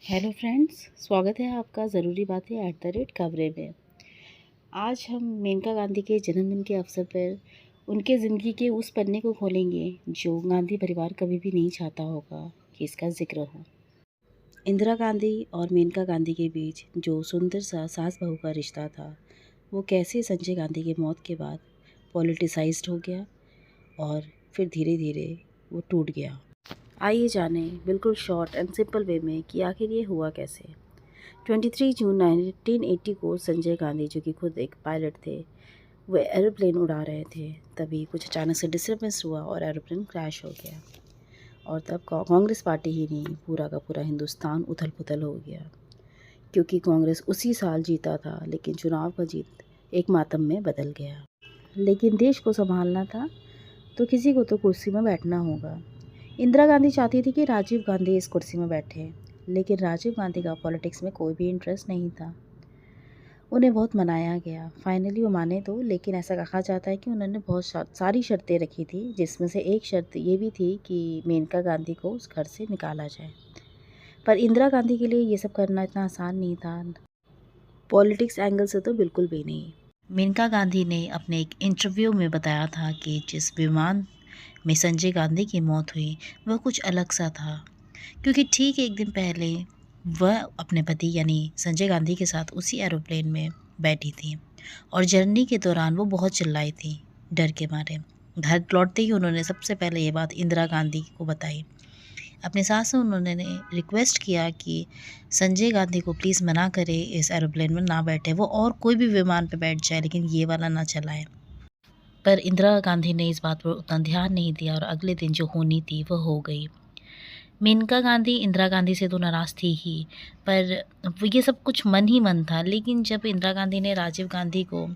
Hello friends, स्वागत है आपका ज़रूरी बातें @खबरें में। आज हम मेनका गांधी के जन्मदिन के अवसर पर उनके ज़िंदगी के उस पन्ने को खोलेंगे जो गांधी परिवार कभी भी नहीं चाहता होगा कि इसका जिक्र हो। इंदिरा गांधी और मेनका गांधी के बीच जो सुंदर सा सास बहू का रिश्ता था, वो कैसे संजय गांधी की मौत के बाद पॉलिटिसाइज्ड हो गया और फिर धीरे धीरे वो टूट गया। आइए जानें बिल्कुल शॉर्ट एंड सिंपल वे में कि आखिर ये हुआ कैसे। 23 जून 1980 को संजय गांधी, जो कि खुद एक पायलट थे, वो एरोप्लेन उड़ा रहे थे। तभी कुछ अचानक से डिस्टर्बेंस हुआ और एरोप्लेन क्रैश हो गया। और तब कांग्रेस पार्टी ही नहीं, पूरा का पूरा हिंदुस्तान उथल पुथल हो गया, क्योंकि कांग्रेस उसी साल जीता था, लेकिन चुनाव का जीत एक मातम में बदल गया। लेकिन देश को संभालना था तो किसी को तो कुर्सी में बैठना होगा। इंदिरा गांधी चाहती थी कि राजीव गांधी इस कुर्सी में बैठे, लेकिन राजीव गांधी का पॉलिटिक्स में कोई भी इंटरेस्ट नहीं था। उन्हें बहुत मनाया गया, फाइनली वो माने तो, लेकिन ऐसा कहा जाता है कि उन्होंने बहुत सारी शर्तें रखी थी, जिसमें से एक शर्त ये भी थी कि मेनका गांधी को उस घर से निकाला जाए। पर इंदिरा गांधी के लिए ये सब करना इतना आसान नहीं था, पॉलिटिक्स एंगल से तो बिल्कुल भी नहीं। मेनका गांधी ने अपने एक इंटरव्यू में बताया था कि जिस विमान में संजय गांधी की मौत हुई वह कुछ अलग सा था, क्योंकि ठीक एक दिन पहले वह अपने पति यानी संजय गांधी के साथ उसी एरोप्लेन में बैठी थी और जर्नी के दौरान वो बहुत चिल्लाई थी डर के मारे। घर लौटते ही उन्होंने सबसे पहले ये बात इंदिरा गांधी को बताई। अपने सास से उन्होंने रिक्वेस्ट किया कि संजय गांधी को प्लीज़ मना करे, इस एरोप्लेन में ना बैठे, वो और कोई भी विमान पे बैठ जाए लेकिन ये वाला ना चलाए। पर इंदिरा गांधी ने इस बात पर उतना ध्यान नहीं दिया और अगले दिन जो होनी थी वह हो गई। मेनका गांधी इंदिरा गांधी से तो नाराज़ थी ही, पर ये सब कुछ मन ही मन था। लेकिन जब इंदिरा गांधी ने राजीव गांधी को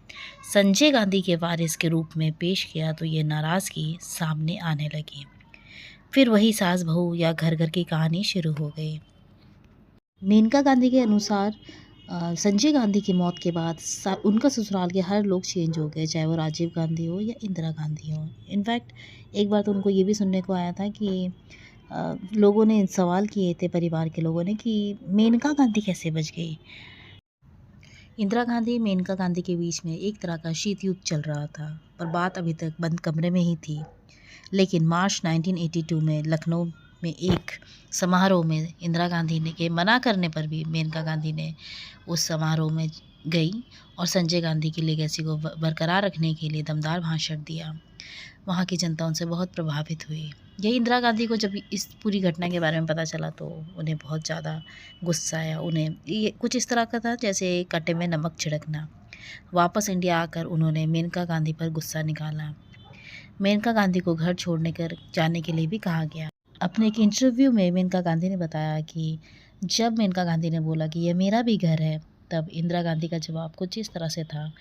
संजय गांधी के वारिस के रूप में पेश किया तो ये नाराज़गी सामने आने लगी। फिर वही सास बहू या घर घर की कहानी शुरू हो गई। मेनका गांधी के अनुसार संजय गांधी की मौत के बाद उनका ससुराल के हर लोग चेंज हो गए, चाहे वो राजीव गांधी हो या इंदिरा गांधी हो। इनफैक्ट एक बार तो उनको ये भी सुनने को आया था कि लोगों ने सवाल किए थे, परिवार के लोगों ने, कि मेनका गांधी कैसे बच गई। इंदिरा गांधी मेनका गांधी के बीच में एक तरह का शीत युद्ध चल रहा था, पर बात अभी तक बंद कमरे में ही थी। लेकिन मार्च 1982 में लखनऊ में एक समारोह में इंदिरा गांधी ने के मना करने पर भी मेनका गांधी ने उस समारोह में गई और संजय गांधी की लेगेसी को बरकरार रखने के लिए दमदार भाषण दिया। वहाँ की जनता उनसे बहुत प्रभावित हुई। यही इंदिरा गांधी को जब इस पूरी घटना के बारे में पता चला तो उन्हें बहुत ज़्यादा गुस्सा आया। उन्हें ये कुछ इस तरह का था जैसे कटे में नमक छिड़कना। वापस इंडिया आकर उन्होंने मेनका गांधी पर गुस्सा निकाला। मेनका गांधी को घर छोड़ने कर जाने के लिए भी कहा गया। अपने एक इंटरव्यू में मेनका गांधी ने बताया कि जब मेनका गांधी ने बोला कि यह मेरा भी घर है, तब इंदिरा गांधी का जवाब कुछ इस तरह से था,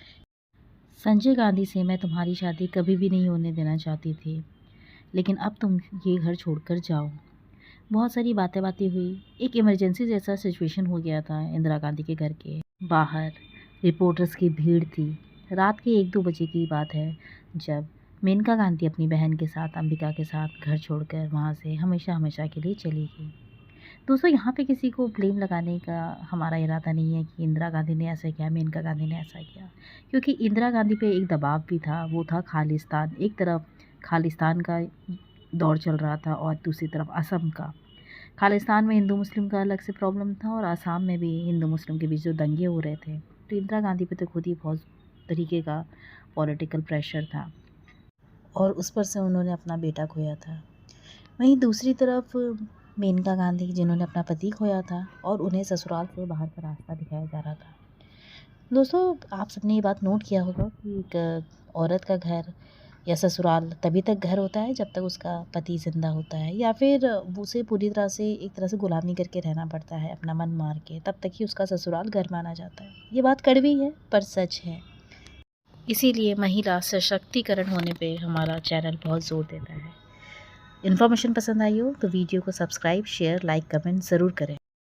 संजय गांधी से मैं तुम्हारी शादी कभी भी नहीं होने देना चाहती थी, लेकिन अब तुम ये घर छोड़कर जाओ। बहुत सारी बातें हुई। एक इमरजेंसी जैसा सिचुएशन हो गया था इंदिरा गांधी के घर के बाहर। रिपोर्टर्स की भीड़ थी। रात के 1-2 बजे की बात है, जब मेनका गांधी अपनी बहन के साथ, अंबिका के साथ, घर छोड़कर वहाँ से हमेशा हमेशा के लिए चली गई। दोस्तों, यहाँ पे किसी को ब्लेम लगाने का हमारा इरादा नहीं है कि इंदिरा गांधी ने ऐसा किया, मेनका गांधी ने ऐसा किया, क्योंकि इंदिरा गांधी पे एक दबाव भी था। वो था खालिस्तान। एक तरफ खालिस्तान का दौर चल रहा था और दूसरी तरफ असम का। खालिस्तान में हिंदू मुस्लिम का अलग से प्रॉब्लम था और आसाम में भी हिंदू मुस्लिम के बीच जो दंगे हो रहे थे, तो इंदिरा गांधी पे तो खुद ही बहुत तरीके का पॉलिटिकल प्रेशर था और उस पर से उन्होंने अपना बेटा खोया था। वहीं दूसरी तरफ मेनका गांधी, जिन्होंने अपना पति खोया था और उन्हें ससुराल से बाहर का रास्ता दिखाया जा रहा था। दोस्तों, आप सबने ये बात नोट किया होगा कि एक औरत का घर या ससुराल तभी तक घर होता है जब तक उसका पति ज़िंदा होता है, या फिर उसे पूरी तरह से एक तरह से गुलामी करके रहना पड़ता है, अपना मन मार के, तब तक ही उसका ससुराल घर माना जाता है। ये बात कड़वी है पर सच है। इसीलिए महिला सशक्तिकरण होने पे हमारा चैनल बहुत ज़ोर देता है। इन्फॉर्मेशन पसंद आई हो तो वीडियो को सब्सक्राइब, शेयर, लाइक, कमेंट ज़रूर करें।